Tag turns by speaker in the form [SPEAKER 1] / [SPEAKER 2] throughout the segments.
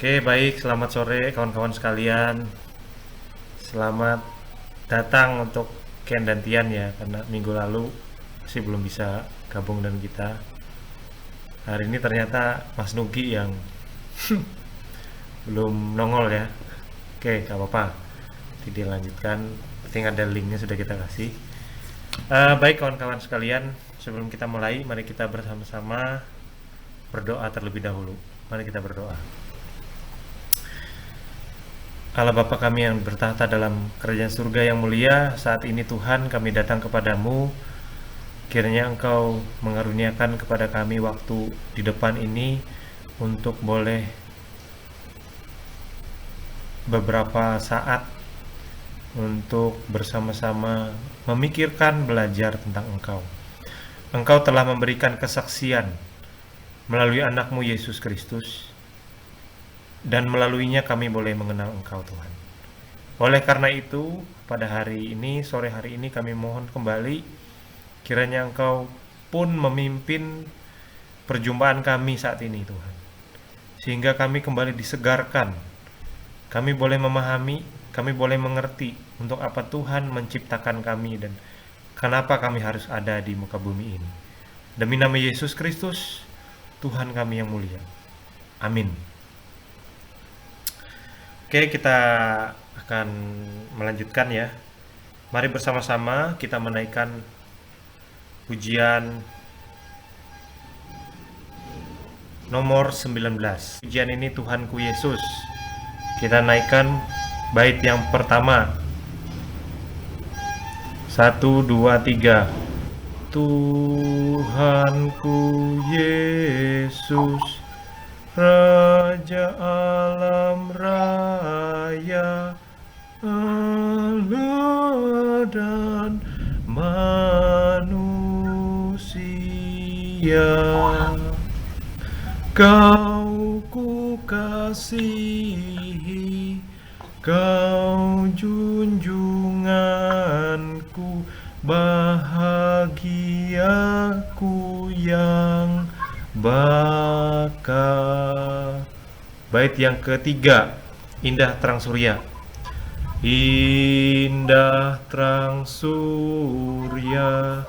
[SPEAKER 1] Oke, baik. Selamat sore kawan-kawan sekalian. Selamat datang untuk Ken dan Tian ya, karena minggu lalu sih belum bisa gabung dengan kita. Hari ini ternyata Mas Nugi yang belum nongol ya. Oke, gak apa-apa. Nanti dilanjutkan. Penting ada linknya sudah kita kasih. Baik kawan-kawan sekalian, sebelum kita mulai, mari kita bersama-sama berdoa terlebih dahulu. Mari kita berdoa. Allah Bapa kami yang bertahta dalam kerajaan surga yang mulia, saat ini Tuhan kami datang kepadamu. Kiranya Engkau mengaruniakan kepada kami waktu di depan ini untuk boleh beberapa saat untuk bersama-sama memikirkan belajar tentang Engkau. Engkau telah memberikan kesaksian melalui anak-Mu Yesus Kristus, dan melaluinya kami boleh mengenal Engkau Tuhan. Oleh karena itu, pada hari ini, sore hari ini kami mohon kembali, kiranya Engkau pun memimpin perjumpaan kami saat ini Tuhan. Sehingga kami kembali disegarkan, kami boleh memahami, kami boleh mengerti untuk apa Tuhan menciptakan kami dan kenapa kami harus ada di muka bumi ini. Demi nama Yesus Kristus, Tuhan kami yang mulia. Amin. Oke, kita akan melanjutkan ya. Mari bersama-sama kita menaikkan pujian nomor 19. Pujian ini Tuhanku Yesus. Kita naikkan bait yang pertama. 1, 2, 3. Tuhanku Yesus, Raja alam raya, Allah dan manusia, Kau ku kasihi, Kau junjunganku, bahagiaku yang baka. Bait yang ketiga, Indah Terang Surya. Indah terang surya,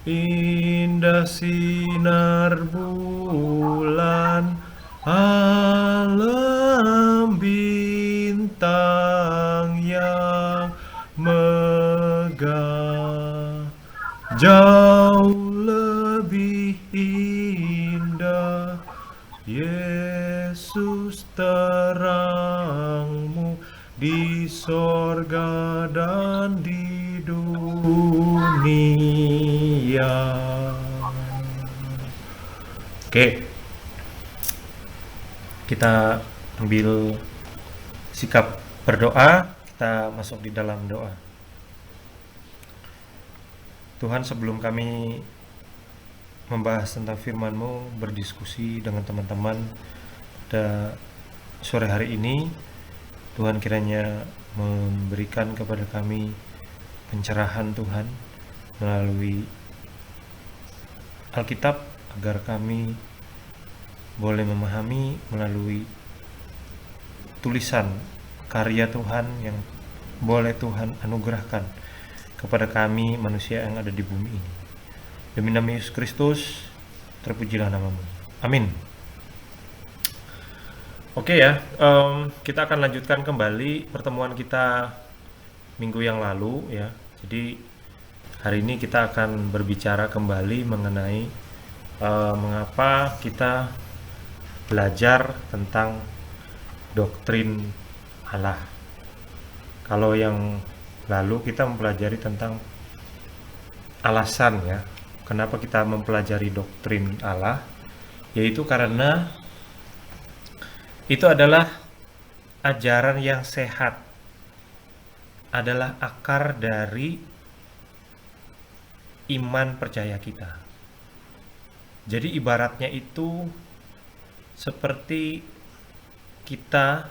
[SPEAKER 1] indah sinar bulan, alam bintang yang megah, jauh lebih indah Yesus terangmu di sorga dan di dunia. Oke, kita ambil sikap berdoa, kita masuk di dalam doa. Tuhan, sebelum kami membahas tentang firman-Mu, berdiskusi dengan teman-teman pada sore hari ini, Tuhan kiranya memberikan kepada kami pencerahan Tuhan melalui Alkitab, agar kami boleh memahami melalui tulisan karya Tuhan yang boleh Tuhan anugerahkan kepada kami manusia yang ada di bumi ini. Demi nama Yesus Kristus, terpujilah nama-Mu. Amin. Oke ya, kita akan lanjutkan kembali pertemuan kita minggu yang lalu ya. Jadi hari ini kita akan berbicara kembali mengenai mengapa kita belajar tentang doktrin Allah. Kalau yang lalu kita mempelajari tentang alasan ya, kenapa kita mempelajari doktrin Allah, yaitu karena itu adalah ajaran yang sehat, adalah akar dari iman percaya kita. Jadi ibaratnya itu seperti kita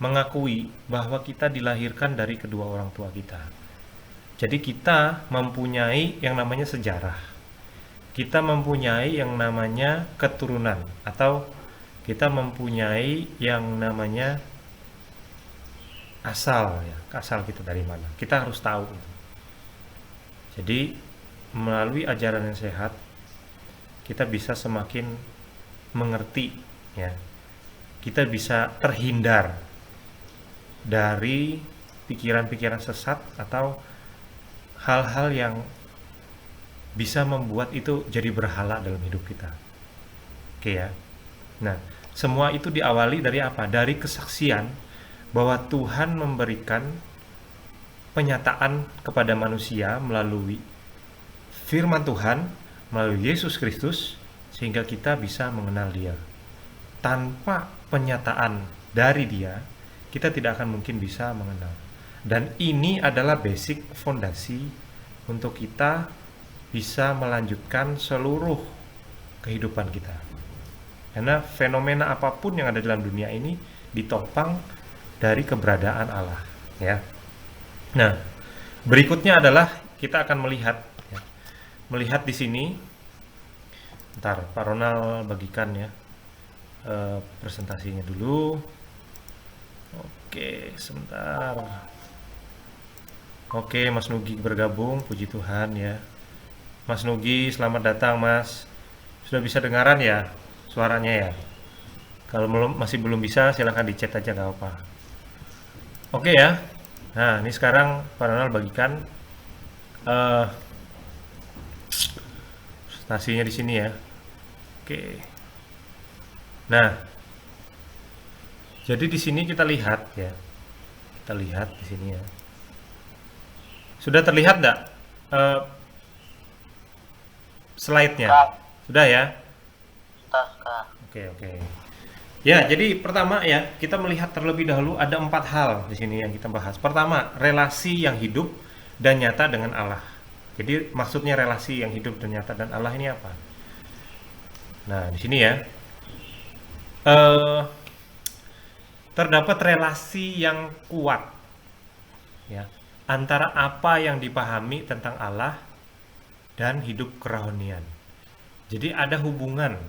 [SPEAKER 1] mengakui bahwa kita dilahirkan dari kedua orang tua kita. Jadi kita mempunyai yang namanya sejarah. Kita mempunyai yang namanya keturunan, atau kita mempunyai yang namanya asal, ya, asal kita dari mana. Kita harus tahu itu. Jadi melalui ajaran yang sehat, kita bisa semakin mengerti, ya. Kita bisa terhindar dari pikiran-pikiran sesat atau hal-hal yang bisa membuat itu jadi berhala dalam hidup kita. Oke ya. Nah, semua itu diawali dari apa? Dari kesaksian bahwa Tuhan memberikan penyataan kepada manusia melalui firman Tuhan, melalui Yesus Kristus, sehingga kita bisa mengenal Dia. Tanpa penyataan dari Dia, kita tidak akan mungkin bisa mengenal. Dan ini adalah basic fondasi untuk kita bisa melanjutkan seluruh kehidupan kita. Karena fenomena apapun yang ada dalam dunia ini ditopang dari keberadaan Allah, ya. Nah, berikutnya adalah kita akan melihat, ya. Melihat di sini. Ntar Pak Ronald bagikan ya presentasinya dulu. Oke, sebentar. Oke, Mas Nugi bergabung, puji Tuhan ya. Mas Nugi, selamat datang Mas. Sudah bisa dengaran ya suaranya ya? Kalau masih belum bisa, silahkan di chat aja, gak apa. Oke ya. Nah, ini sekarang Pak Ronald bagikan presentasinya di sini ya. Oke. Nah, jadi di sini kita lihat ya. Kita lihat di sini ya. Sudah terlihat enggak slide-nya? Sudah ya? Oke. Ya, jadi pertama ya, kita melihat terlebih dahulu ada 4 hal di sini yang kita bahas. Pertama, relasi yang hidup dan nyata dengan Allah. Jadi maksudnya relasi yang hidup dan nyata dan Allah ini apa? Nah, di sini ya. Terdapat relasi yang kuat ya antara apa yang dipahami tentang Allah dan hidup kerohanian. Jadi ada hubungan,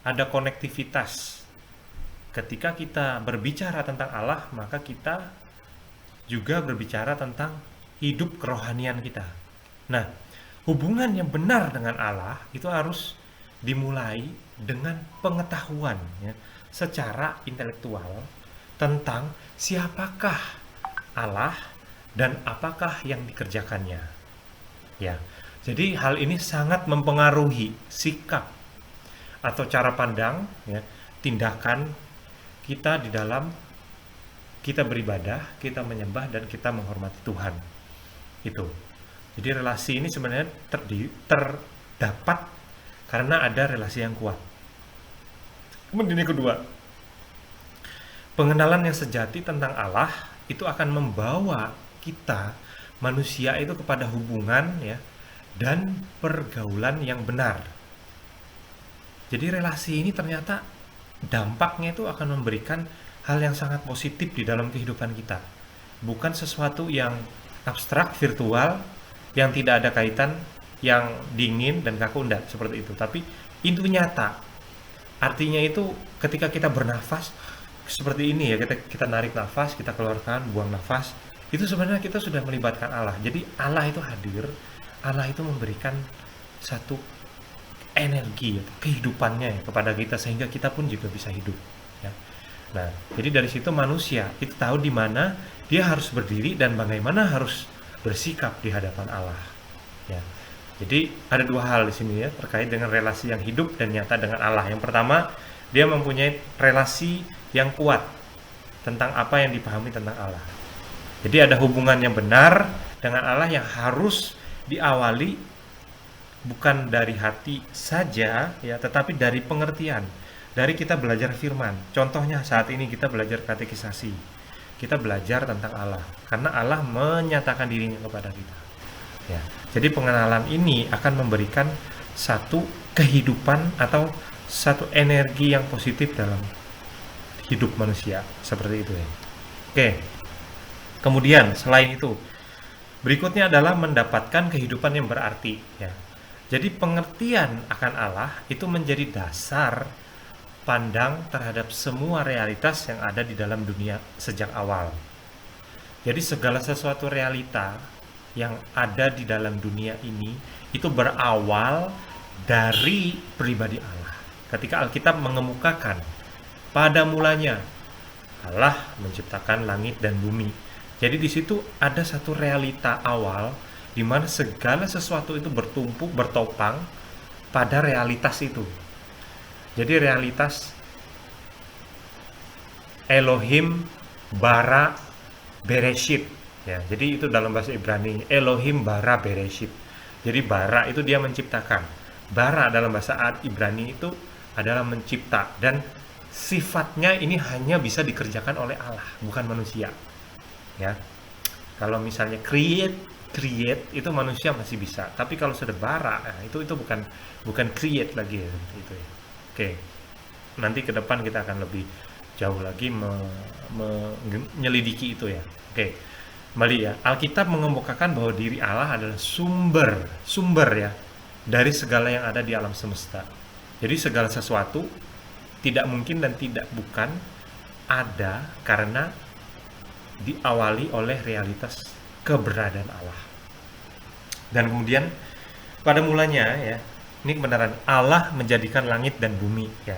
[SPEAKER 1] ada konektivitas. Ketika kita berbicara tentang Allah, maka kita juga berbicara tentang hidup kerohanian kita. Nah, hubungan yang benar dengan Allah itu harus dimulai dengan pengetahuan ya, secara intelektual tentang siapakah Allah dan apakah yang dikerjakannya. Ya. Jadi hal ini sangat mempengaruhi sikap atau cara pandang ya, tindakan kita di dalam kita beribadah, kita menyembah dan kita menghormati Tuhan. Itu. Jadi relasi ini sebenarnya terdapat karena ada relasi yang kuat. Kemudian yang kedua, pengenalan yang sejati tentang Allah itu akan membawa kita manusia itu kepada hubungan ya dan pergaulan yang benar. Jadi relasi ini ternyata dampaknya itu akan memberikan hal yang sangat positif di dalam kehidupan kita. Bukan sesuatu yang abstrak, virtual, yang tidak ada kaitan, yang dingin dan kaku, enggak seperti itu. Tapi itu nyata. Artinya itu ketika kita bernafas seperti ini ya, kita narik nafas, kita keluarkan, buang nafas, itu sebenarnya kita sudah melibatkan Allah. Jadi Allah itu hadir, Allah itu memberikan satu energi kehidupannya ya, kepada kita sehingga kita pun juga bisa hidup ya. Nah, jadi dari situ manusia itu tahu di mana dia harus berdiri dan bagaimana harus bersikap di hadapan Allah ya. Jadi ada 2 hal di sini ya terkait dengan relasi yang hidup dan nyata dengan Allah. Yang pertama, dia mempunyai relasi yang kuat tentang apa yang dipahami tentang Allah. Jadi ada hubungan yang benar dengan Allah yang harus diawali bukan dari hati saja ya, tetapi dari pengertian, dari kita belajar firman. Contohnya saat ini kita belajar katekisasi, kita belajar tentang Allah karena Allah menyatakan dirinya kepada kita ya. Jadi pengenalan ini akan memberikan satu kehidupan atau satu energi yang positif dalam hidup manusia seperti itu ya. Oke. Kemudian selain itu, berikutnya adalah mendapatkan kehidupan yang berarti ya. Jadi pengertian akan Allah itu menjadi dasar pandang terhadap semua realitas yang ada di dalam dunia sejak awal. Jadi segala sesuatu realita yang ada di dalam dunia ini itu berawal dari pribadi Allah. Ketika Alkitab mengemukakan pada mulanya Allah menciptakan langit dan bumi. Jadi di situ ada satu realita awal di mana segala sesuatu itu bertumpuk, bertopang pada realitas itu. Jadi realitas Elohim bara Bereshit, ya. Jadi itu dalam bahasa Ibrani Elohim bara Bereshit. Jadi bara itu dia menciptakan. Bara dalam bahasa Ibrani itu adalah mencipta, dan sifatnya ini hanya bisa dikerjakan oleh Allah, bukan manusia. Ya. Kalau misalnya create itu manusia masih bisa, tapi kalau sudah bara, nah itu bukan create lagi ya, itu ya. Oke. Nanti ke depan kita akan lebih jauh lagi menyelidiki itu ya. Oke. Kembali ya, Alkitab mengemukakan bahwa diri Allah adalah sumber ya dari segala yang ada di alam semesta. Jadi segala sesuatu tidak mungkin dan tidak bukan ada karena diawali oleh realitas keberadaan Allah. Dan kemudian pada mulanya ya, ini kebenaran Allah menjadikan langit dan bumi ya.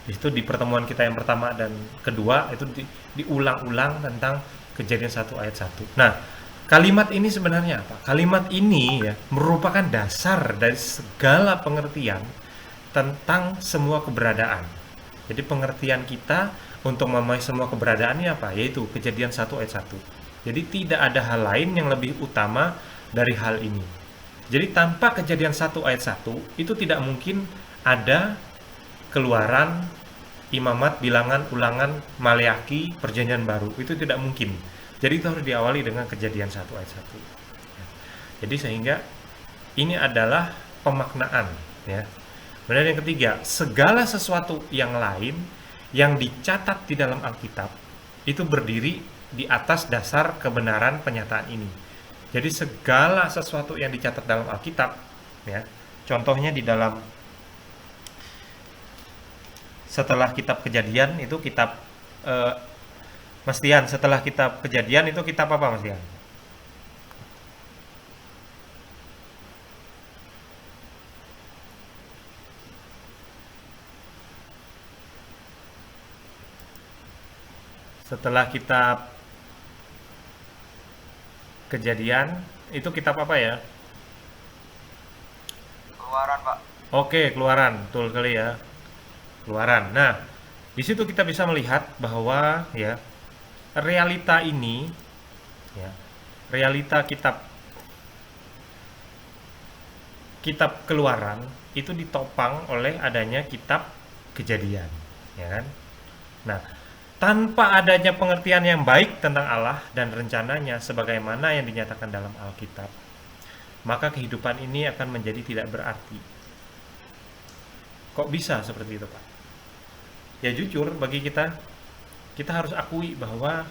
[SPEAKER 1] Itu di pertemuan kita yang pertama dan kedua itu diulang-ulang tentang Kejadian 1 ayat 1. Nah, kalimat ini sebenarnya apa? Kalimat ini ya merupakan dasar dari segala pengertian tentang semua keberadaan. Jadi pengertian kita untuk memahami semua keberadaannya apa? Yaitu Kejadian 1 ayat 1. Jadi tidak ada hal lain yang lebih utama dari hal ini. Jadi tanpa Kejadian 1 ayat 1 itu tidak mungkin ada Keluaran, Imamat, Bilangan, Ulangan, Maleaki, Perjanjian Baru. Itu tidak mungkin. Jadi itu harus diawali dengan Kejadian 1 ayat 1. Jadi sehingga ini adalah pemaknaan ya. Kemudian yang ketiga, segala sesuatu yang lain yang dicatat di dalam Alkitab itu berdiri di atas dasar kebenaran penyataan ini. Jadi segala sesuatu yang dicatat dalam Alkitab ya. Contohnya di dalam setelah kitab Kejadian itu kitab Mas Tian, setelah kitab Kejadian itu kitab apa Mas Tian? Setelah kitab Kejadian itu kitab apa ya?
[SPEAKER 2] Keluaran, Pak.
[SPEAKER 1] Oke, Keluaran, betul kali ya. Keluaran. Nah, di situ kita bisa melihat bahwa ya realita ini ya, realita kitab Keluaran itu ditopang oleh adanya kitab Kejadian, ya kan? Nah, tanpa adanya pengertian yang baik tentang Allah dan rencananya sebagaimana yang dinyatakan dalam Alkitab, maka kehidupan ini akan menjadi tidak berarti. Kok bisa seperti itu, Pak? Ya jujur bagi kita harus akui bahwa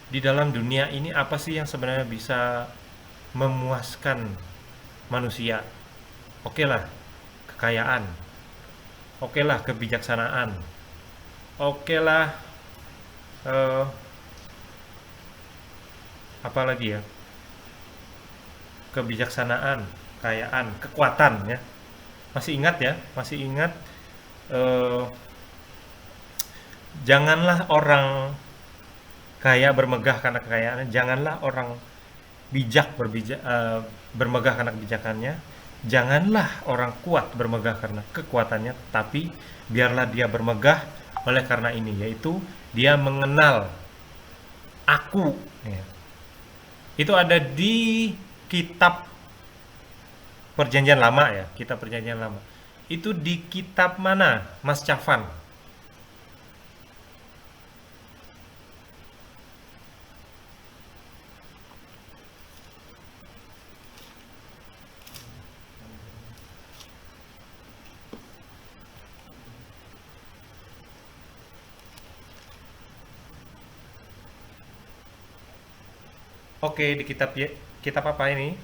[SPEAKER 1] di dalam dunia ini apa sih yang sebenarnya bisa memuaskan manusia? Oke lah, kekayaan. Oke lah, kebijaksanaan. Oke lah, apa lagi ya? Kebijaksanaan, kekayaan, kekuatan ya. Masih ingat ya? Masih ingat janganlah orang kaya bermegah karena kekayaannya, janganlah orang bijak bermegah karena kebijakannya, janganlah orang kuat bermegah karena kekuatannya, tapi biarlah dia bermegah oleh karena ini, yaitu dia mengenal aku ya. Itu ada di kitab Perjanjian Lama ya, kitab Perjanjian Lama. Itu di kitab mana, Mas Cafan? Oke, di kitab apa ini?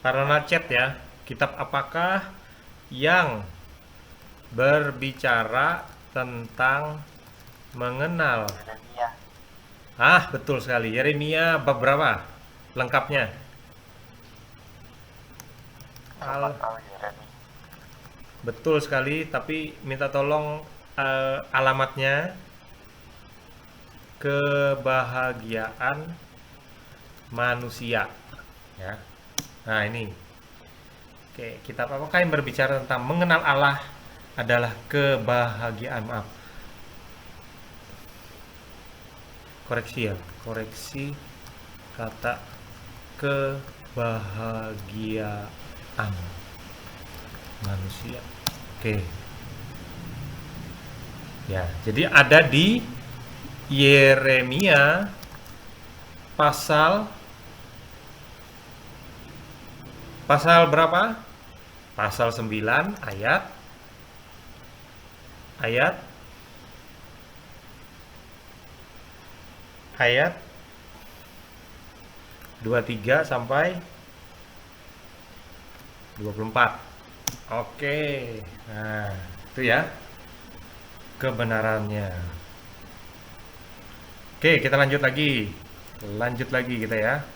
[SPEAKER 1] Karena chat ya. Kitab apakah yang berbicara tentang mengenal?
[SPEAKER 2] Yeremia.
[SPEAKER 1] Betul sekali. Yeremia bab berapa? Lengkapnya.
[SPEAKER 2] Yeremia.
[SPEAKER 1] Betul sekali, tapi minta tolong alamatnya. Kebahagiaan manusia. Ya. Nah, ini. Oke, kitab apakah yang berbicara tentang mengenal Allah adalah kebahagiaan. Maaf. Koreksi ya. Koreksi kata kebahagiaan manusia. Oke. Ya, jadi ada di Yeremia pasal berapa? Pasal 9 ayat 23 sampai 24. Oke. Nah, itu ya kebenarannya. Oke, kita lanjut lagi. Lanjut lagi kita ya.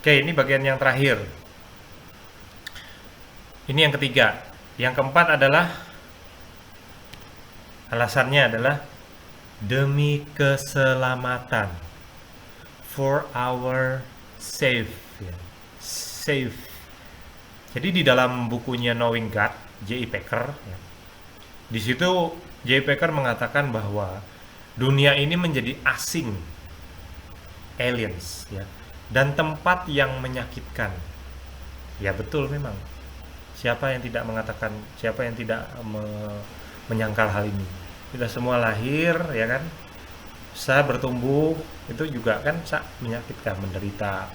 [SPEAKER 1] Oke, ini bagian yang terakhir. Ini yang ketiga. Yang keempat adalah alasannya adalah demi keselamatan. For our safe. Safe. Jadi di dalam bukunya Knowing God, J.I. Packer, ya, di situ J.I. Packer mengatakan bahwa dunia ini menjadi asing, aliens, ya, dan tempat yang menyakitkan. Ya betul memang. Siapa yang tidak mengatakan, siapa yang tidak menyangkal hal ini? Kita semua lahir, ya kan? Bertumbuh, itu juga kan menyakitkan, menderita.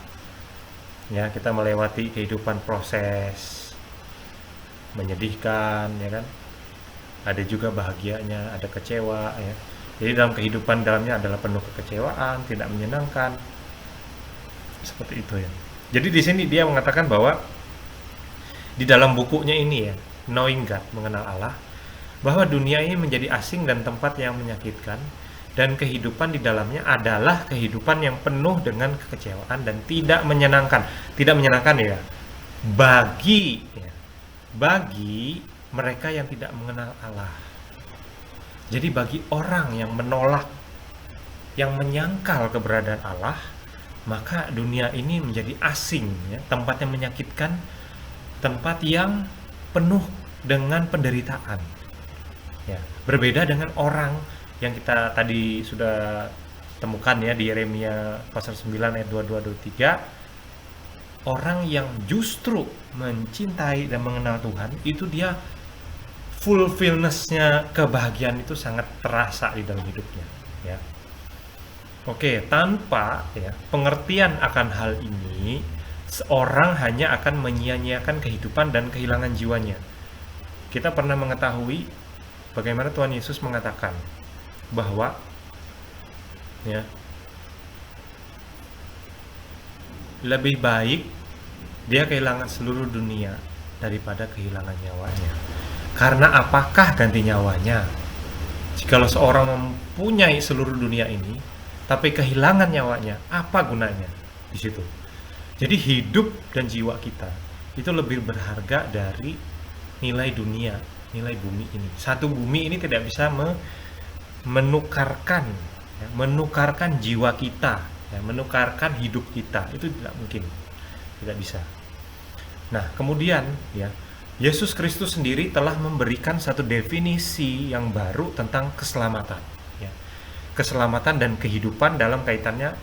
[SPEAKER 1] Ya, kita melewati kehidupan proses menyedihkan, ya kan? Ada juga bahagianya, ada kecewa, ya. Jadi dalam kehidupan dalamnya adalah penuh kekecewaan, tidak menyenangkan. Seperti itu ya. Jadi di sini dia mengatakan bahwa di dalam bukunya ini ya, Knowing God, mengenal Allah, bahwa dunia ini menjadi asing dan tempat yang menyakitkan, dan kehidupan di dalamnya adalah kehidupan yang penuh dengan kekecewaan dan tidak menyenangkan. Tidak menyenangkan ya, bagi mereka yang tidak mengenal Allah. Jadi bagi orang yang menolak, yang menyangkal keberadaan Allah, maka dunia ini menjadi asing, ya, tempat yang menyakitkan, tempat yang penuh dengan penderitaan. Ya, berbeda dengan orang yang kita tadi sudah temukan ya di Yeremia pasal 9 ayat 22-23, orang yang justru mencintai dan mengenal Tuhan, itu dia fulfillness-nya, kebahagiaan itu sangat terasa di dalam hidupnya, ya. Oke, tanpa ya pengertian akan hal ini, seorang hanya akan menyia-nyiakan kehidupan dan kehilangan jiwanya. Kita pernah mengetahui bagaimana Tuhan Yesus mengatakan bahwa ya lebih baik dia kehilangan seluruh dunia daripada kehilangan nyawanya. Karena apakah ganti nyawanya? Jikalau seorang mempunyai seluruh dunia ini tapi kehilangan nyawanya, apa gunanya di situ? Jadi hidup dan jiwa kita itu lebih berharga dari nilai dunia, nilai bumi ini. Satu bumi ini tidak bisa menukarkan jiwa kita, ya, menukarkan hidup kita. Itu tidak mungkin, tidak bisa. Nah, kemudian ya Yesus Kristus sendiri telah memberikan satu definisi yang baru tentang keselamatan, ya. Keselamatan dan kehidupan dalam kaitannya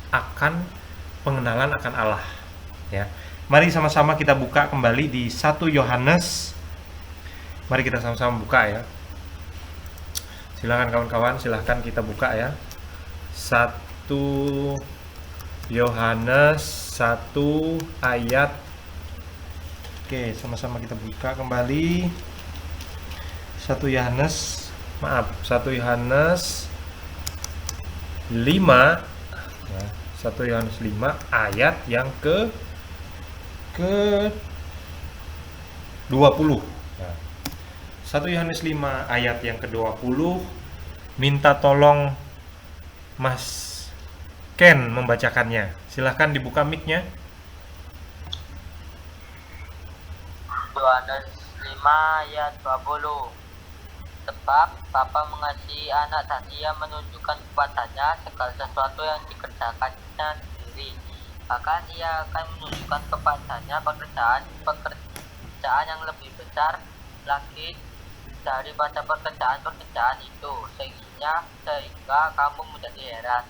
[SPEAKER 1] akan pengenalan akan Allah, ya. Mari sama-sama kita buka kembali di 1 Yohanes. Mari kita sama-sama buka ya. Silakan kawan-kawan, silakan kita buka ya. 1 Yohanes 1 ayat. Oke, sama-sama kita buka kembali 1 Yohanes 5 ya, 1 Yohanes 5 ayat yang ke ke 20. Nah, 1 Yohanes 5 ayat yang ke-20, minta tolong Mas Ken membacakannya. Silahkan dibuka mic-nya.
[SPEAKER 3] Yohanes 5 ayat 20. Sebab Bapa mengasihi anak dan ia menunjukkan kepadanya segala sesuatu yang dikerjakannya sendiri. Bahkan ia akan menunjukkan kepadanya pekerjaan yang lebih besar lagi daripada pekerjaan itu, sehingga kamu menjadi heran.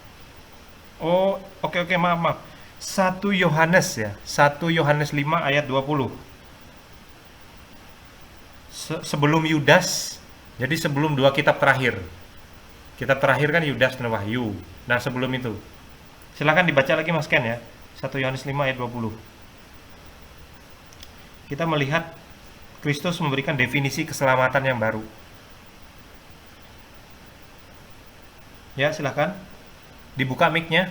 [SPEAKER 1] Oh, oke, maaf. 1 Yohanes ya. 1 Yohanes 5 ayat 20. Sebelum Yudas, jadi sebelum 2 kitab terakhir. Kitab terakhir kan Yudas dan Wahyu. Nah, sebelum itu. Silakan dibaca lagi Mas Ken ya. 1 Yohanes 5 ayat 20. Kita melihat Kristus memberikan definisi keselamatan yang baru. Ya, silakan. Dibuka mic-nya.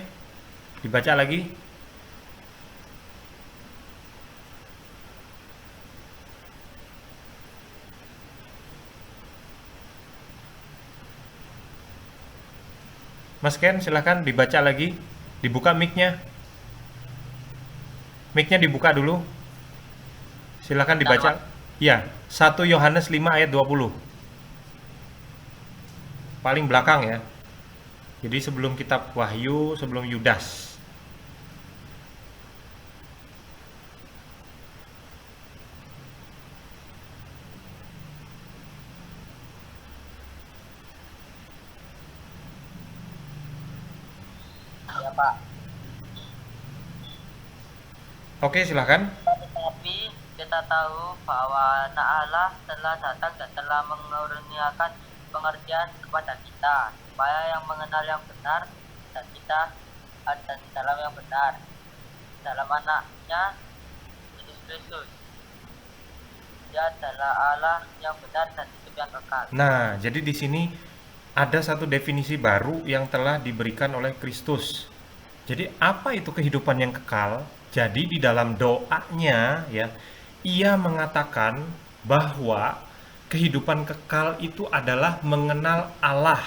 [SPEAKER 1] Dibaca lagi. Mas Ken, silakan dibaca lagi. Dibuka mic-nya. Mic-nya dibuka dulu. Silakan dibaca. Ya, 1 Yohanes 5 ayat 20. Paling belakang ya. Jadi sebelum kitab Wahyu, sebelum Yudas.
[SPEAKER 3] Ya Pak.
[SPEAKER 1] Oke, silakan.
[SPEAKER 3] Tetapi kita tahu bahwa anak Allah telah datang dan telah mengaruniakan pengertian kepada kita, supaya yang mengenal yang benar dan kita ada di dalam yang benar, dalam anaknya Yesus Kristus. Dia adalah Allah yang benar dan hidup yang kekal.
[SPEAKER 1] Nah, jadi di sini ada satu definisi baru yang telah diberikan oleh Kristus. Jadi apa itu kehidupan yang kekal? Jadi di dalam doanya ya, ia mengatakan bahwa kehidupan kekal itu adalah mengenal Allah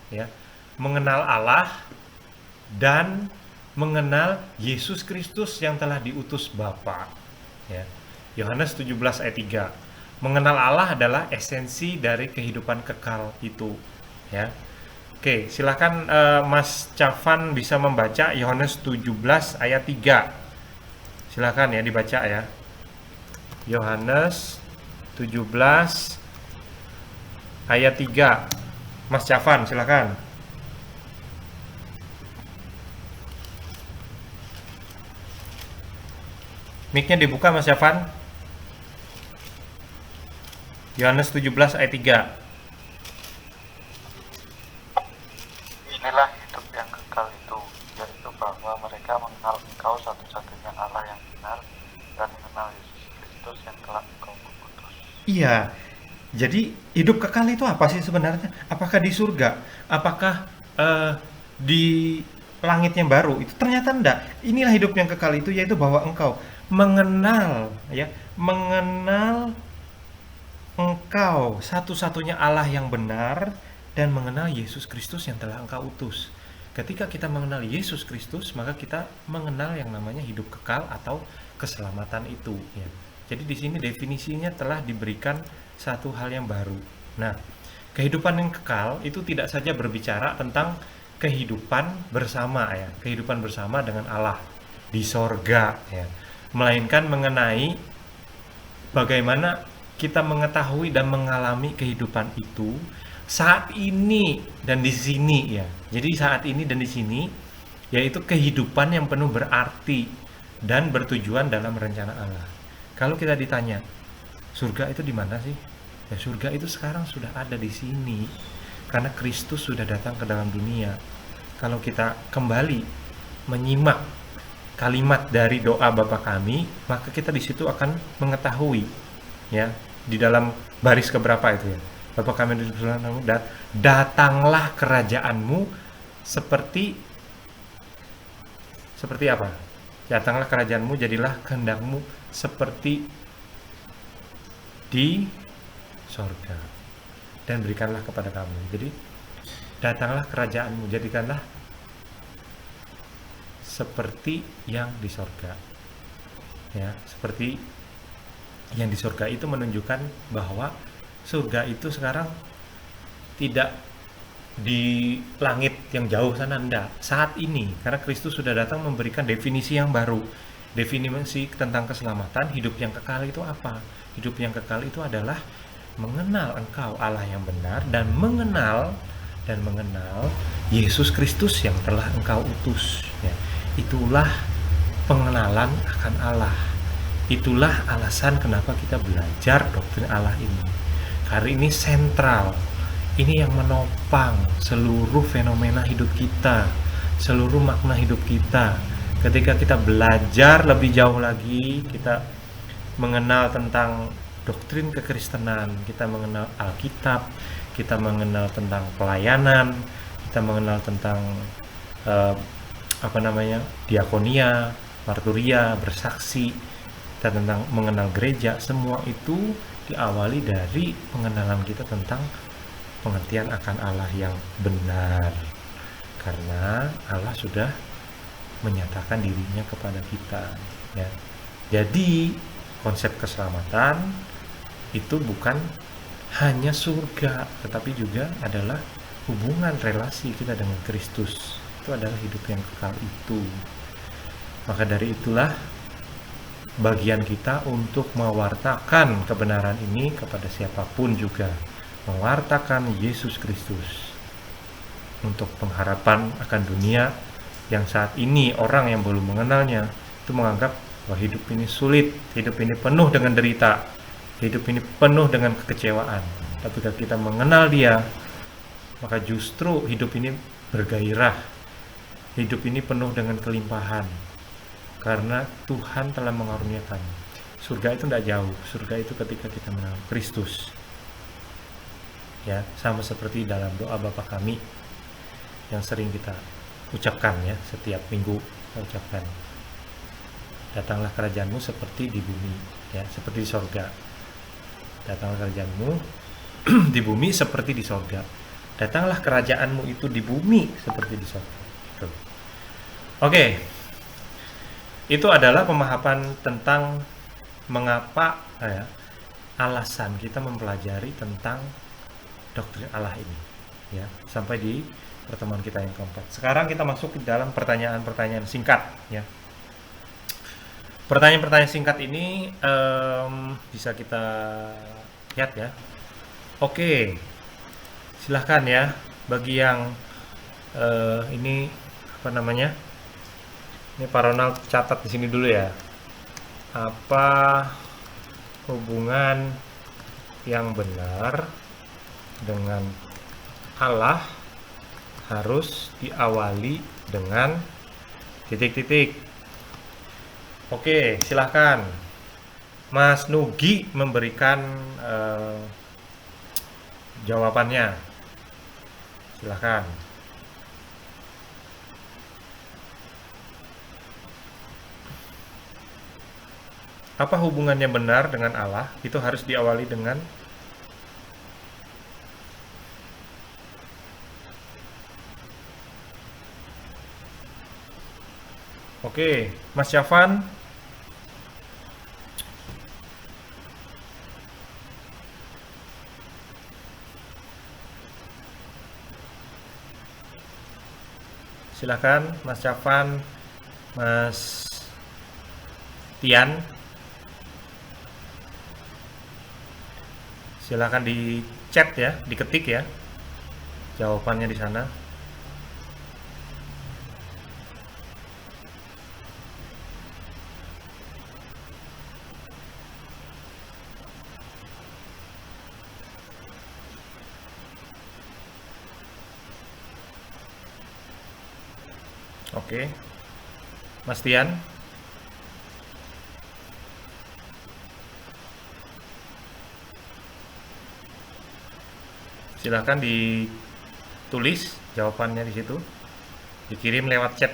[SPEAKER 1] ya. Mengenal Allah dan mengenal Yesus Kristus yang telah diutus Bapa ya. Yohanes 17 ayat 3. Mengenal Allah adalah esensi dari kehidupan kekal itu ya. Oke, silakan Mas Cafan bisa membaca Yohanes 17 ayat 3. Silakan ya dibaca ya. Yohanes 17 ayat 3. Mas Cafan, silakan. Mic-nya dibuka Mas Cafan. Yohanes 17 ayat 3.
[SPEAKER 2] Inilah hidup yang kekal itu, yaitu bahwa mereka mengenal Engkau satu-satunya Allah yang benar dan mengenal Yesus Kristus yang telah Engkau utus.
[SPEAKER 1] Iya. Jadi hidup kekal itu apa sih sebenarnya? Apakah di surga? Apakah di langit yang baru? Itu ternyata enggak. Inilah hidup yang kekal itu, yaitu bahwa engkau mengenal ya, mengenal engkau satu-satunya Allah yang benar dan mengenal Yesus Kristus yang telah engkau utus. Ketika kita mengenal Yesus Kristus, maka kita mengenal yang namanya hidup kekal atau keselamatan itu ya. Jadi di sini definisinya telah diberikan satu hal yang baru. Nah, kehidupan yang kekal itu tidak saja berbicara tentang kehidupan bersama ya, kehidupan bersama dengan Allah di sorga ya, melainkan mengenai bagaimana kita mengetahui dan mengalami kehidupan itu saat ini dan di sini ya. Jadi saat ini dan di sini yaitu kehidupan yang penuh berarti dan bertujuan dalam rencana Allah. Kalau kita ditanya, surga itu di mana sih? Ya surga itu sekarang sudah ada di sini karena Kristus sudah datang ke dalam dunia. Kalau kita kembali menyimak kalimat dari doa Bapa kami, maka kita di situ akan mengetahui ya, di dalam baris keberapa itu ya. Bapa kami di surga, datanglah kerajaanmu seperti apa? Datanglah kerajaanmu, jadilah kehendakmu seperti di sorga, dan berikanlah kepada kami. Jadi datanglah kerajaanmu, jadikanlah seperti yang di sorga. Ya, seperti yang di sorga itu menunjukkan bahwa surga itu sekarang tidak di langit yang jauh sana, enggak. Saat ini, karena Kristus sudah datang memberikan definisi yang baru. Definisi tentang keselamatan, hidup yang kekal itu apa? Hidup yang kekal itu adalah mengenal Engkau Allah yang benar, dan mengenal Yesus Kristus yang telah Engkau utus. Ya, itulah pengenalan akan Allah. Itulah alasan kenapa kita belajar doktrin Allah ini. Karena ini sentral. Ini yang menopang seluruh fenomena hidup kita, seluruh makna hidup kita. Ketika kita belajar lebih jauh lagi, kita mengenal tentang doktrin kekristenan, kita mengenal Alkitab, kita mengenal tentang pelayanan, kita mengenal tentang diakonia, marturia, bersaksi, kita tentang mengenal gereja. Semua itu diawali dari pengenalan kita tentang pengertian akan Allah yang benar, karena Allah sudah menyatakan dirinya kepada kita. Ya. Jadi konsep keselamatan itu bukan hanya surga, tetapi juga adalah hubungan relasi kita dengan Kristus. Itu adalah hidup yang kekal itu. Maka dari itulah bagian kita untuk mewartakan kebenaran ini kepada siapapun juga, mewartakan Yesus Kristus untuk pengharapan akan dunia yang saat ini orang yang belum mengenalnya itu menganggap bahwa hidup ini sulit, hidup ini penuh dengan derita, hidup ini penuh dengan kekecewaan. Tapi kalau kita mengenal Dia, maka justru hidup ini bergairah, hidup ini penuh dengan kelimpahan, karena Tuhan telah mengaruniakan. Surga itu tidak jauh, surga itu ketika kita mengenal Kristus. Ya, sama seperti dalam doa Bapa kami yang sering kita ucapkan, ya, setiap minggu kita ucapkan. Datanglah kerajaanmu seperti di bumi, ya, seperti di sorga. Datanglah kerajaanmu di bumi seperti di sorga. Datanglah kerajaanmu itu di bumi seperti di sorga. Gitu. Oke. Itu adalah pemahaman tentang mengapa, ya, alasan kita mempelajari tentang doktrin Allah ini, ya, sampai di pertemuan kita yang keempat. Sekarang kita masuk ke dalam pertanyaan-pertanyaan singkat, ya. Pertanyaan-pertanyaan singkat ini bisa kita lihat, ya. Oke, silahkan, ya, bagi yang ini ini Pak Ronald catat di sini dulu, ya. Apa hubungan yang benar dengan Allah harus diawali dengan titik-titik. Oke, silahkan Mas Nugi memberikan jawabannya. Silahkan. Apa hubungannya benar dengan Allah? Itu harus diawali dengan Oke, Mas Syafan. Silakan Mas Syafan, Mas Tian. Silakan di chat, ya, diketik, ya, jawabannya di sana. Oke, Mas Tian. Silakan ditulis jawabannya di situ, dikirim lewat chat.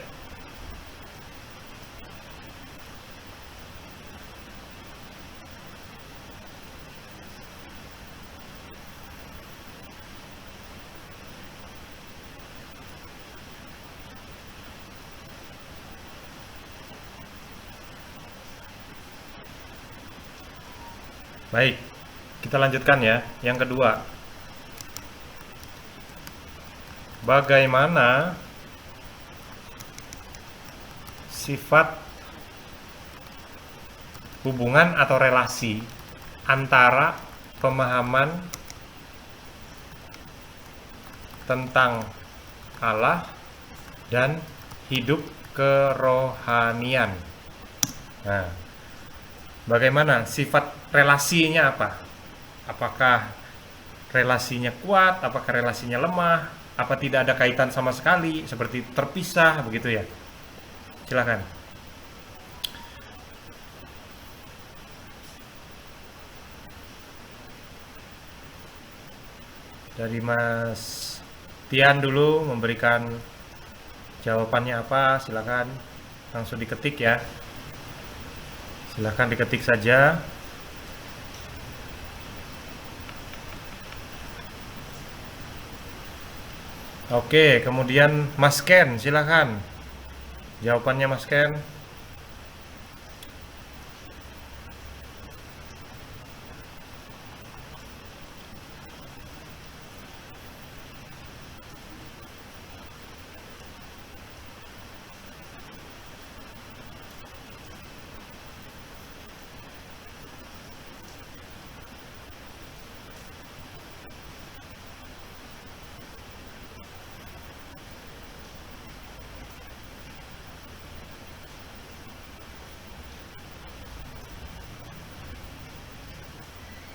[SPEAKER 1] Baik, kita lanjutkan ya. Yang kedua, bagaimana sifat hubungan atau relasi antara pemahaman tentang Allah dan hidup kerohanian. Nah, bagaimana sifat relasinya apa? Apakah relasinya kuat, apakah relasinya lemah, apa tidak ada kaitan sama sekali, seperti terpisah begitu ya? Silakan. Dari Mas Tian dulu memberikan jawabannya apa, silakan langsung diketik ya. Silakan diketik saja. Oke, kemudian Mas Ken, silakan. Jawabannya Mas Ken.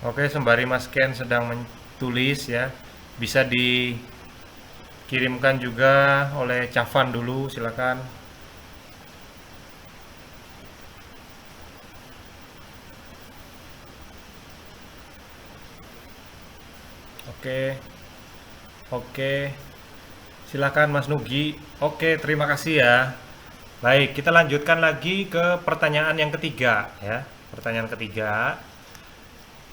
[SPEAKER 1] Oke, sembari Mas Ken sedang menulis ya, bisa dikirimkan juga oleh Cavan dulu, silakan. Oke, oke, silakan Mas Nugi. Oke, terima kasih ya. Baik, kita lanjutkan lagi ke pertanyaan yang ketiga ya. Pertanyaan ketiga.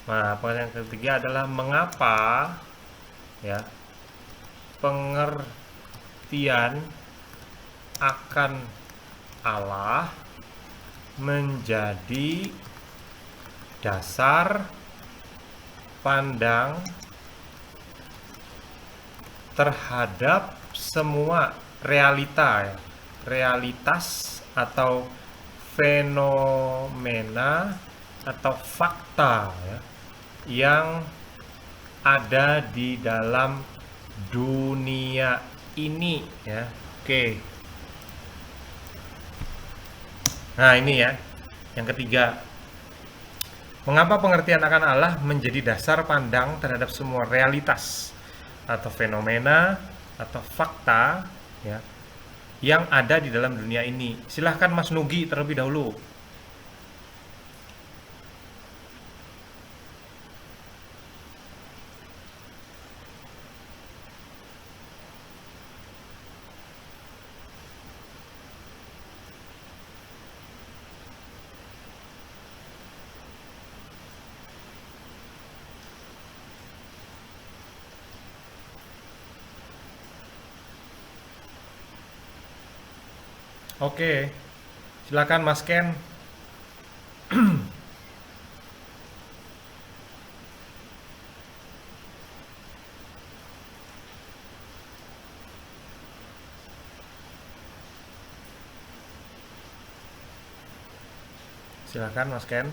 [SPEAKER 1] Nah, pertanyaan ketiga adalah mengapa ya pengertian akan Allah menjadi dasar pandang terhadap semua realita ya, realitas atau fenomena atau fakta ya, yang ada di dalam dunia ini ya. Oke. Nah, ini ya. Yang ketiga. Mengapa pengertian akan Allah menjadi dasar pandang terhadap semua realitas atau fenomena atau fakta ya yang ada di dalam dunia ini? Silahkan Mas Nugi terlebih dahulu. Oke, silakan Mas Ken. Silakan Mas Ken.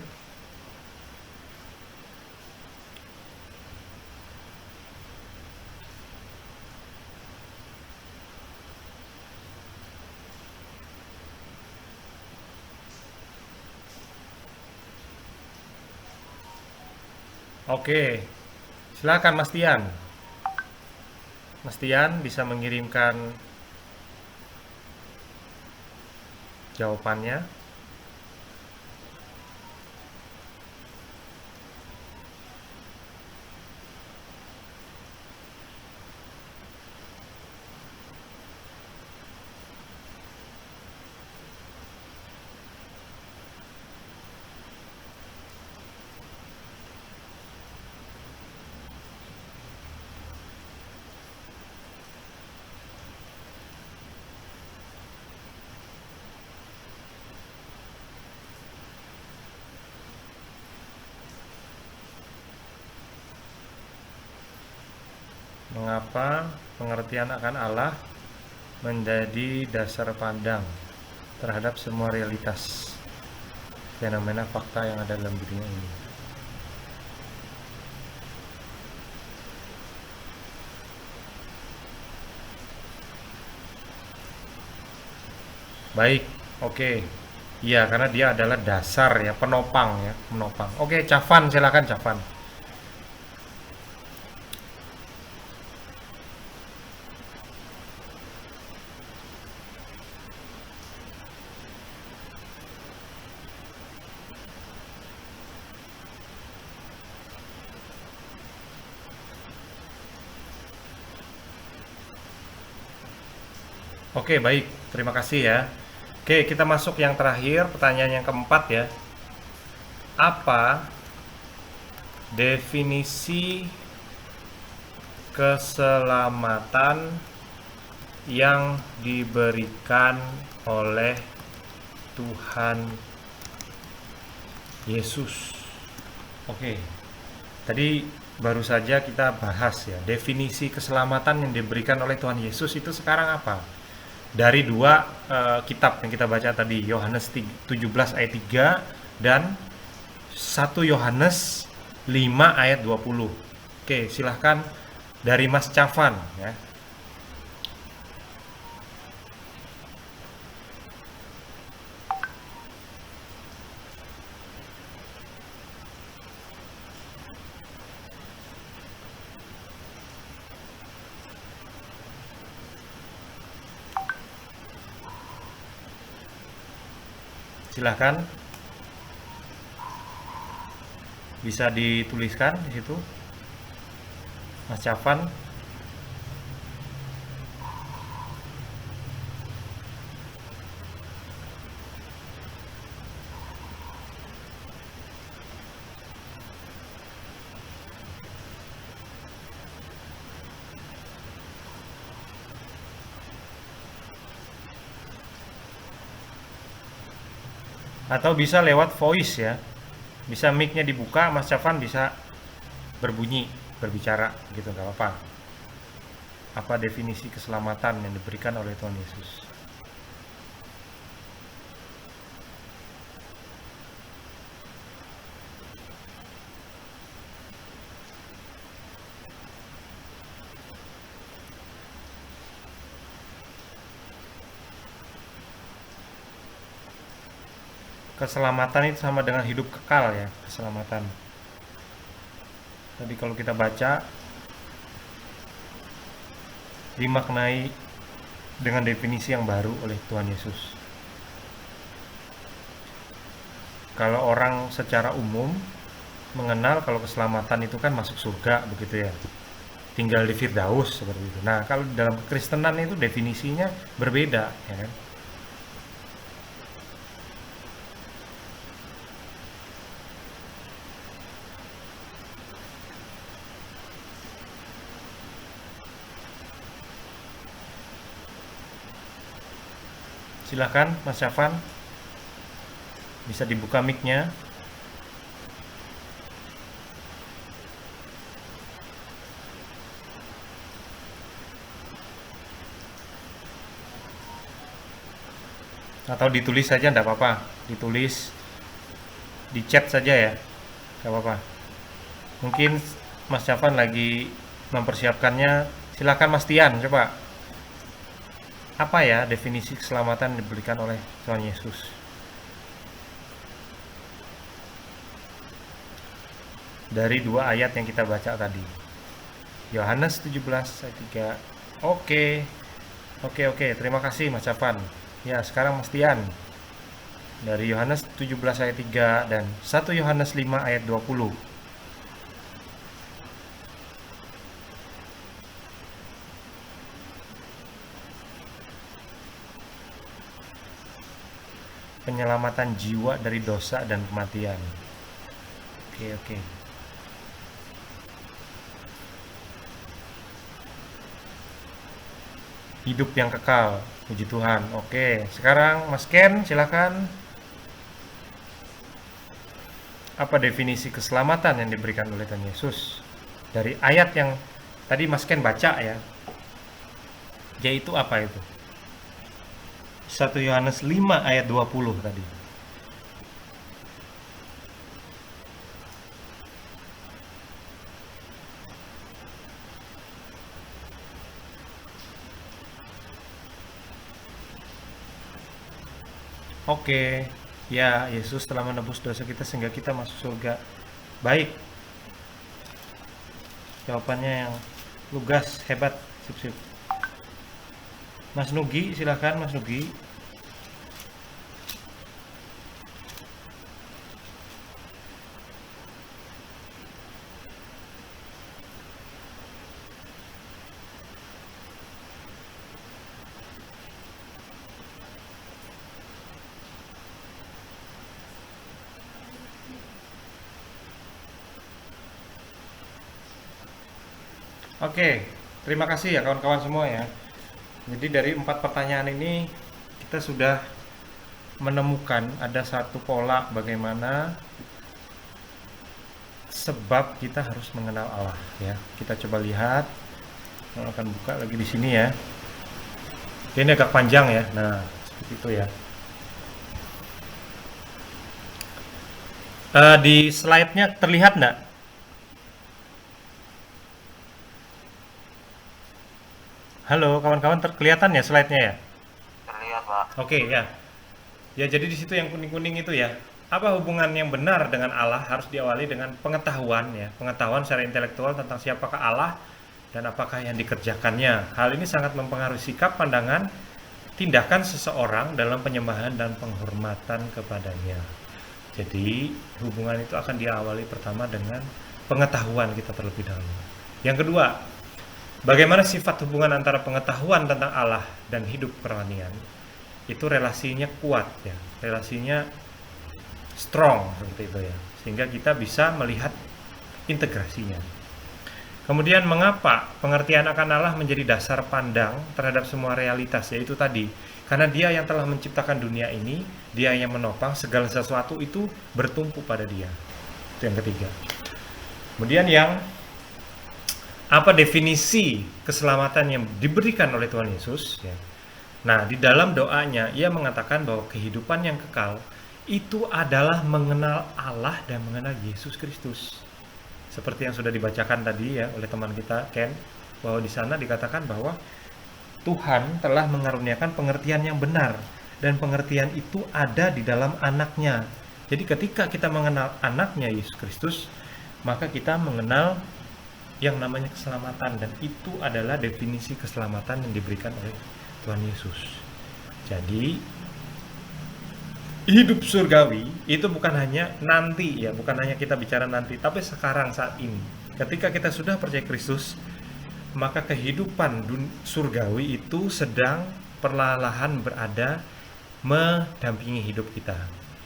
[SPEAKER 1] Oke, silakan Mas Tian. Mas Tian bisa mengirimkan jawabannya. Mengapa pengertian akan Allah menjadi dasar pandang terhadap semua realitas fenomena fakta yang ada dalam dunia ini? Baik, oke. Iya, karena dia adalah dasar ya, penopang ya, menopang. Oke, Cavan, silakan Cavan. Oke, baik. Terima kasih ya. Oke, kita masuk yang terakhir, pertanyaan yang keempat ya. Apa definisi keselamatan yang diberikan oleh Tuhan Yesus? Oke. Tadi baru saja kita bahas ya, definisi keselamatan yang diberikan oleh Tuhan Yesus itu sekarang apa? Dari dua kitab yang kita baca tadi, Yohanes 17 ayat 3 dan 1 Yohanes 5 ayat 20. Oke, silahkan dari Mas Cavan ya. Silahkan, bisa dituliskan di situ, Mas Cavan. Atau bisa lewat voice ya, bisa mic-nya dibuka, Mas Cavan bisa berbunyi, berbicara gitu, nggak apa-apa. Apa definisi keselamatan yang diberikan oleh Tuhan Yesus? Keselamatan itu sama dengan hidup kekal ya, keselamatan. Tadi kalau kita baca, dimaknai dengan definisi yang baru oleh Tuhan Yesus. Kalau orang secara umum mengenal kalau keselamatan itu kan masuk surga begitu ya, tinggal di Firdaus seperti itu. Nah, kalau dalam Kekristenan itu definisinya berbeda ya kan. Silahkan Mas Syafan, bisa dibuka mic-nya. Atau ditulis saja enggak apa-apa, ditulis di chat saja ya, enggak apa-apa. Mungkin Mas Syafan lagi mempersiapkannya. Silakan Mas Tian, coba. Apa ya definisi keselamatan yang diberikan oleh Tuhan Yesus? Dari dua ayat yang kita baca tadi. Yohanes 17 ayat 3. Oke, terima kasih Mas Syafan. Ya, sekarang Mas Tian. Dari Yohanes 17 ayat 3 dan 1 Yohanes 5 ayat 20. Penyelamatan jiwa dari dosa dan kematian. Oke. Hidup yang kekal, puji Tuhan. Oke, sekarang Mas Ken, silakan. Apa definisi keselamatan yang diberikan oleh Tuhan Yesus dari ayat yang Tadi Mas Ken baca ya. Yaitu apa itu? 1 Yohanes 5 ayat 20 tadi. Oke, ya Yesus telah menebus dosa kita sehingga kita masuk surga. Baik, jawabannya yang lugas, hebat, sip. Mas Nugi, silakan Mas Nugi. Oke, terima kasih ya kawan-kawan semua ya. Jadi dari 4 pertanyaan ini kita sudah menemukan ada satu pola bagaimana sebab kita harus mengenal Allah ya. Kita coba lihat, saya akan buka lagi di sini ya. Ini agak panjang ya. Nah, seperti itu ya. Di slide-nya terlihat nggak? Halo kawan-kawan, kelihatan ya slide-nya ya?
[SPEAKER 2] Terlihat, Pak.
[SPEAKER 1] Oke ya. Ya jadi di situ yang kuning-kuning itu ya. Apa hubungan yang benar dengan Allah harus diawali dengan pengetahuan ya. Pengetahuan secara intelektual tentang siapakah Allah dan apakah yang dikerjakannya. Hal ini sangat mempengaruhi sikap, pandangan, tindakan seseorang dalam penyembahan dan penghormatan kepadanya. Jadi hubungan itu akan diawali pertama dengan pengetahuan kita terlebih dahulu. Yang kedua, bagaimana sifat hubungan antara pengetahuan tentang Allah dan hidup kerohanian? Itu relasinya kuat ya, relasinya strong seperti itu ya, sehingga kita bisa melihat integrasinya. Kemudian mengapa pengertian akan Allah menjadi dasar pandang terhadap semua realitas, yaitu tadi, karena Dia yang telah menciptakan dunia ini, Dia yang menopang segala sesuatu itu bertumpu pada Dia. Itu yang ketiga. Kemudian yang apa definisi keselamatan yang diberikan oleh Tuhan Yesus ya. Nah, di dalam doanya ia mengatakan bahwa kehidupan yang kekal itu adalah mengenal Allah dan mengenal Yesus Kristus. Seperti yang sudah dibacakan tadi ya oleh teman kita Ken, bahwa di sana dikatakan bahwa Tuhan telah mengaruniakan pengertian yang benar dan pengertian itu ada di dalam anaknya. Jadi ketika kita mengenal anaknya Yesus Kristus, maka kita mengenal yang namanya keselamatan, dan itu adalah definisi keselamatan yang diberikan oleh Tuhan Yesus. Jadi hidup surgawi itu bukan hanya nanti ya, bukan hanya kita bicara nanti, tapi sekarang saat ini. Ketika kita sudah percaya Kristus, maka kehidupan surgawi itu sedang perlahan berada mendampingi hidup kita,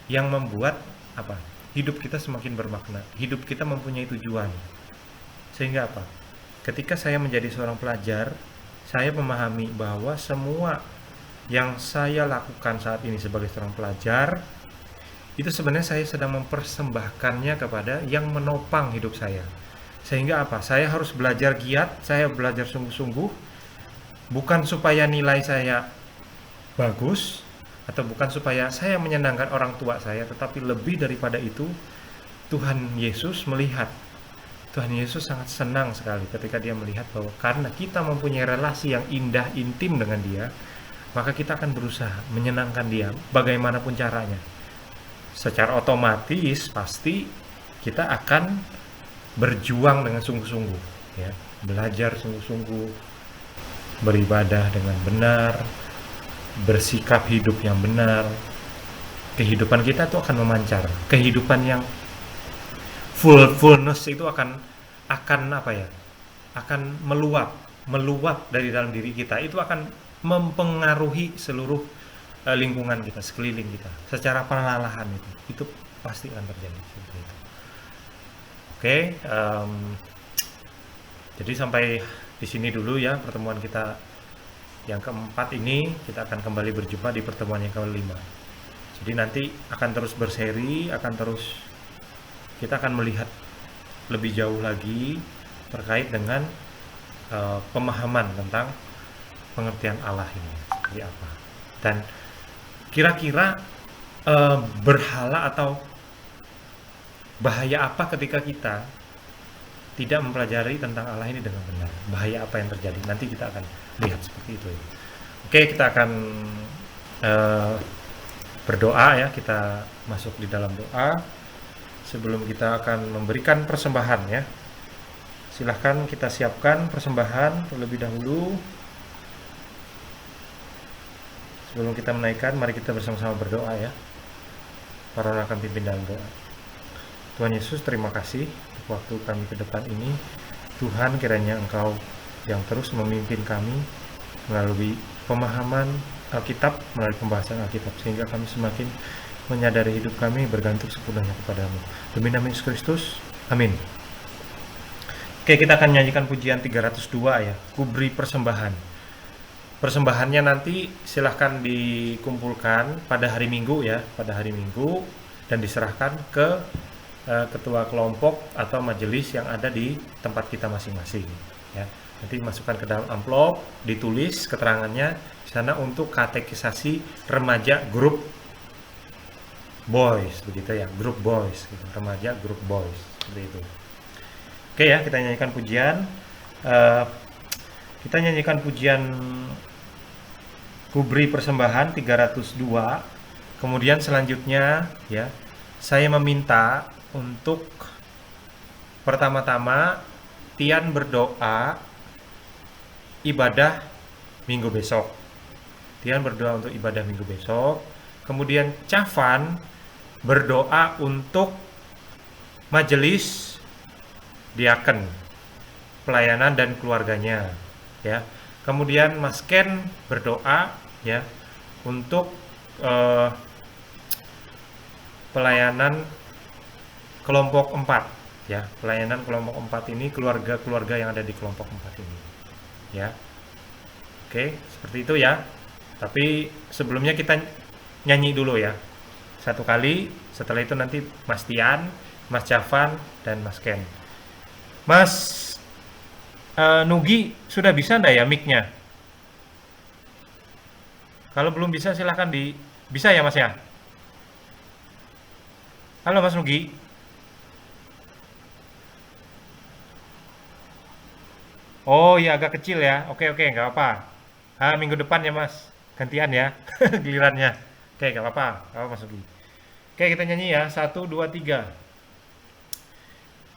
[SPEAKER 1] yang membuat apa? Hidup kita semakin bermakna, hidup kita mempunyai tujuan. Sehingga apa? Ketika saya menjadi seorang pelajar, saya memahami bahwa semua yang saya lakukan saat ini sebagai seorang pelajar, itu sebenarnya saya sedang mempersembahkannya kepada yang menopang hidup saya. Sehingga apa? Saya harus belajar giat, saya belajar sungguh-sungguh, bukan supaya nilai saya bagus, atau bukan supaya saya menyenangkan orang tua saya, tetapi lebih daripada itu, Tuhan Yesus melihat, Tuhan Yesus sangat senang sekali ketika Dia melihat bahwa karena kita mempunyai relasi yang indah, intim dengan Dia, maka kita akan berusaha menyenangkan Dia bagaimanapun caranya. Secara otomatis pasti kita akan berjuang dengan sungguh-sungguh ya, belajar sungguh-sungguh, beribadah dengan benar, bersikap hidup yang benar. Kehidupan kita itu akan memancar. Kehidupan yang fullness itu akan apa ya? Akan meluap dari dalam diri kita. Itu akan mempengaruhi seluruh lingkungan kita, sekeliling kita, secara perlahan itu pasti akan terjadi seperti itu. Oke, jadi sampai di sini dulu ya pertemuan kita yang keempat ini. Kita akan kembali berjumpa di pertemuan yang kelima. Jadi nanti akan terus berseri, kita akan melihat lebih jauh lagi terkait dengan pemahaman tentang pengertian Allah ini seperti apa. Dan kira-kira berhala atau bahaya apa ketika kita tidak mempelajari tentang Allah ini dengan benar? Bahaya apa yang terjadi? Nanti kita akan lihat seperti itu. Oke, kita akan berdoa ya. Kita masuk di dalam doa. Sebelum kita akan memberikan persembahan ya. Silahkan kita siapkan persembahan terlebih dahulu. Sebelum kita menaikkan, mari kita bersama-sama berdoa ya. Para orang akan pimpin dalam doa. Tuhan Yesus, terima kasih untuk waktu kami ke depan ini. Tuhan, kiranya Engkau yang terus memimpin kami melalui pemahaman Alkitab, melalui pembahasan Alkitab, sehingga kami semakin menyadari hidup kami bergantung sepenuhnya kepadamu. Demi nama Yesus Kristus, amin. Oke, kita akan nyanyikan pujian 302 ya, Kubri Persembahan. Persembahannya nanti silahkan dikumpulkan pada hari Minggu ya, pada hari Minggu, dan diserahkan ke ketua kelompok atau majelis yang ada di tempat kita masing-masing ya. Nanti masukkan ke dalam amplop, ditulis keterangannya di sana untuk katekisasi remaja grup boys begitu ya, grup boys gitu. Remaja grup boys seperti itu. Oke ya, kita nyanyikan pujian. Kita nyanyikan pujian Kubri Persembahan 302. Kemudian selanjutnya ya, saya meminta untuk pertama-tama Tian berdoa ibadah minggu besok. Tian berdoa untuk ibadah minggu besok. Kemudian Cavan berdoa untuk majelis diaken, pelayanan dan keluarganya ya. Kemudian Mas Ken berdoa ya untuk pelayanan kelompok 4 ya. Pelayanan kelompok 4 ini keluarga-keluarga yang ada di kelompok 4 ini ya. Oke, seperti itu ya. Tapi sebelumnya kita nyanyi dulu ya, satu kali. Setelah itu nanti Mas Tian, Mas Cavan, dan Mas Ken. Mas Nugi, sudah bisa enggak ya mic-nya? Kalau belum bisa silahkan bisa ya Mas ya? Halo Mas Nugi. Oh iya, agak kecil ya. Oke, nggak apa. Minggu depan ya Mas, gantian ya gilirannya. Oke, nggak apa Mas Nugi. Oke, kita nyanyi ya, 1, 2, 3.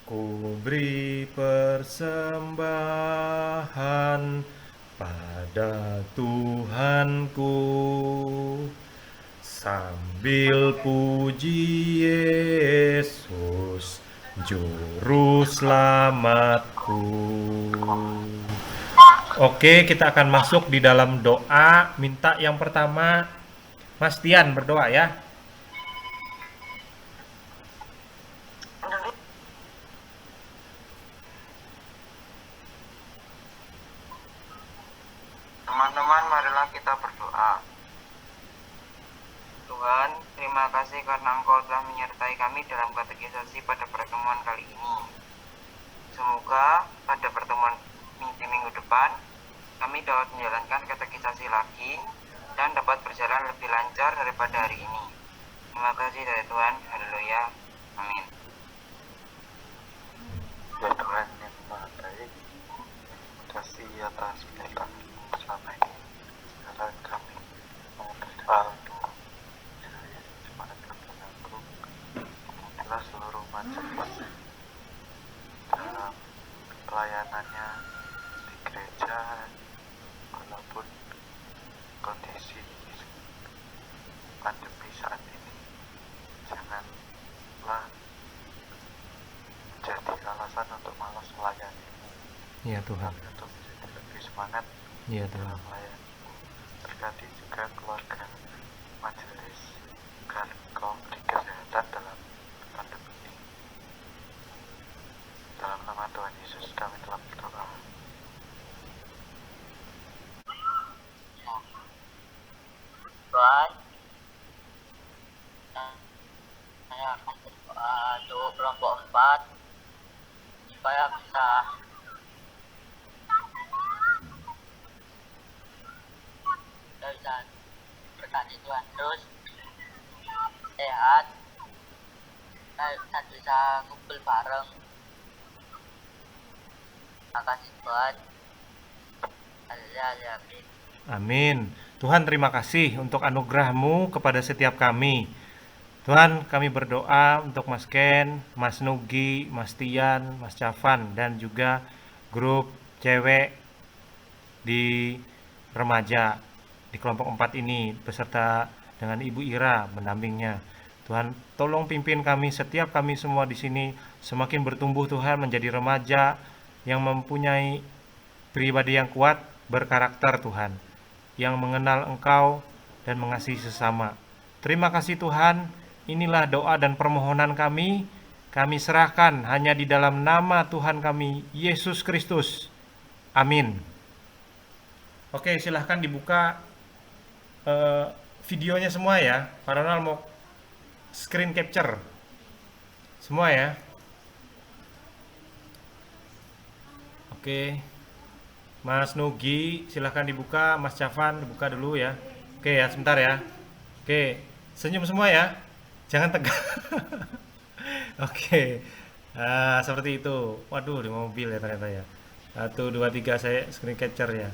[SPEAKER 1] Ku beri persembahan pada Tuhanku, sambil puji Yesus, Juru Selamatku. Oke, kita akan masuk di dalam doa. Minta yang pertama Mas Tian berdoa ya.
[SPEAKER 2] Teman-teman, marilah kita berdoa. Tuhan, terima kasih karena Engkau telah menyertai kami dalam katekisasi pada pertemuan kali ini. Semoga pada pertemuan di minggu depan kami dapat menjalankan katekisasi lagi dan dapat berjalan lebih lancar daripada hari ini. Terima kasih dari Tuhan. Haleluya. Amin. Ya Tuhan yang Maha Baik, terima kasih atas penyertaan bersama ini. Sekarang kami mau berdoa untuk semangat aku, adalah seluruh masyarakat dalam pelayanannya di gereja, walaupun kondisi pandemi saat ini janganlah menjadi alasan untuk malas melayani.
[SPEAKER 1] Iya Tuhan.
[SPEAKER 2] Tapi untuk menjadi lebih semangat
[SPEAKER 1] Iya Tuhan.
[SPEAKER 2] dalam melayani. Berkati juga keluarga majelis agar Engkau beri kesehatan dalam pandemi ini. Dalam nama Tuhan Yesus kami telah berdoa.
[SPEAKER 3] Tuhan, saya akan berdoa untuk kelompok 4 supaya bisa diberkati Tuhan terus, sehat, dan bisa ngumpul bareng. Makasih Tuhan. Haleluya, amin.
[SPEAKER 1] Amin. Tuhan, terima kasih untuk anugerah-Mu kepada setiap kami. Tuhan, kami berdoa untuk Mas Ken, Mas Nugi, Mas Tian, Mas Cavan, dan juga grup cewek di remaja di kelompok 4 ini beserta dengan Ibu Ira mendampingnya. Tuhan, tolong pimpin kami, setiap kami semua di sini semakin bertumbuh Tuhan menjadi remaja yang mempunyai pribadi yang kuat, berkarakter Tuhan, yang mengenal Engkau dan mengasihi sesama. Terima kasih Tuhan, inilah doa dan permohonan kami serahkan hanya di dalam nama Tuhan kami, Yesus Kristus. Amin. Oke, silahkan dibuka videonya semua ya. Pak Ronald mau screen capture semua ya. Oke, Mas Nugi silahkan dibuka, Mas Cavan dibuka dulu ya. Oke ya, sebentar ya. Oke, senyum semua ya, jangan tegang. Oke, seperti itu. Waduh, di mobil ya ternyata ya. 1, 2, 3 saya screen capture ya.